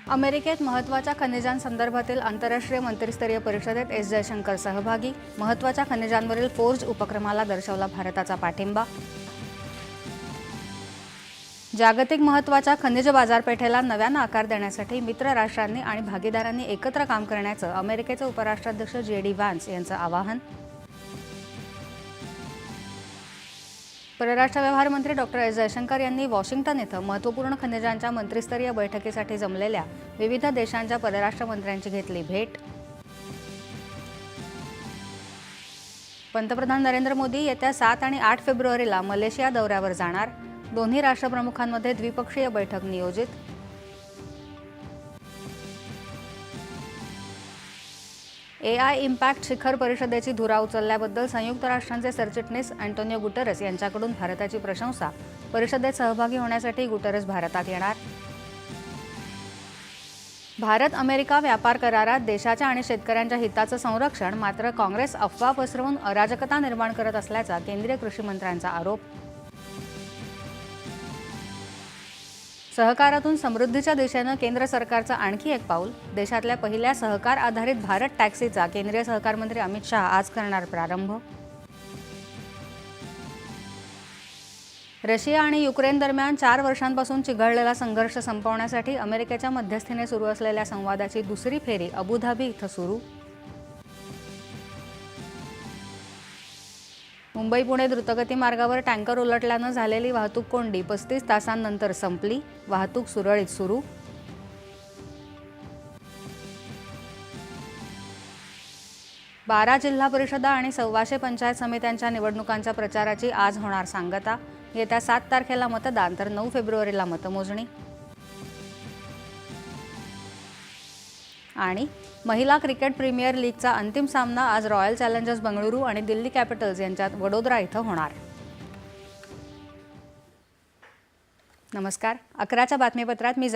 अमेरिकेत महत्त्वाच्या खनिजांसंदर्भातील आंतरराष्ट्रीय मंत्रिस्तरीय परिषदेत एस जयशंकर सहभागी. महत्त्वाच्या खनिजांवरील फोर्ज उपक्रमाला दर्शवला भारताचा पाठिंबा. जागतिक महत्त्वाच्या खनिज बाजारपेठेला नव्याने आकार देण्यासाठी मित्र राष्ट्रांनी आणि भागीदारांनी एकत्र काम करण्याचं अमेरिकेचे उपराष्ट्राध्यक्ष JD व्हॅन्स यांचं आवाहन. परराष्ट्र व्यवहार मंत्री डॉक्टर एस जयशंकर यांनी वॉशिंग्टन इथं महत्त्वपूर्ण खनिजांच्या मंत्रिस्तरीय बैठकीसाठी जमलेल्या विविध देशांच्या परराष्ट्र मंत्र्यांची घेतली भेट. पंतप्रधान नरेंद्र मोदी येत्या 7 आणि 8 फेब्रुवारीला मलेशिया दौऱ्यावर जाणार. दोन्ही राष्ट्रप्रमुखांमध्ये द्विपक्षीय बैठक नियोजित. AI इम्पॅक्ट शिखर परिषदेची धुरा उचलल्याबद्दल संयुक्त राष्ट्रांचे सरचिटणीस अँटोनियो गुटेरेस यांच्याकडून भारताची प्रशंसा. परिषदेत सहभागी होण्यासाठी गुटेरेस भारतात येणार. भारत अमेरिका व्यापार करारात देशाच्या आणि शेतकऱ्यांच्या हिताचं संरक्षण, मात्र काँग्रेस अफवा पसरवून अराजकता निर्माण करत असल्याचा केंद्रीय कृषी मंत्र्यांचा आरोप. सहकारातून समृद्धीच्या दिशेनं केंद्र सरकारचं आणखी एक पाऊल. देशातल्या पहिल्या सहकार आधारित भारत टॅक्सीचा केंद्रीय सहकार मंत्री अमित शहा आज करणार प्रारंभ. रशिया आणि युक्रेन दरम्यान 4 वर्षांपासून चिघळलेला संघर्ष संपवण्यासाठी अमेरिकेच्या मध्यस्थीने सुरू असलेल्या संवादाची दुसरी फेरी अबुधाबी इथं सुरू. मुंबई-पुणे द्रुतगती मार्गावर टँकर उलटल्यानं झालेली वाहतूक कोंडी 35 तासांनंतर संपली. वाहतूक सुरळीत सुरू. बारा जिल्हा परिषदा आणि 1,200 पंचायत समित्यांच्या निवडणुकांच्या प्रचाराची आज होणार सांगता. येत्या 7 तारखेला मतदान तर 9 फेब्रुवारीला मतमोजणी. आणि महिला क्रिकेट प्रीमियर लीगचा अंतिम सामना आज रॉयल चॅलेंजर्स बंगळुरू आणि दिल्ली कॅपिटल्स यांच्यात वडोदरा इथं होणार. नमस्कार. 11च्या बातमीपत्रात मी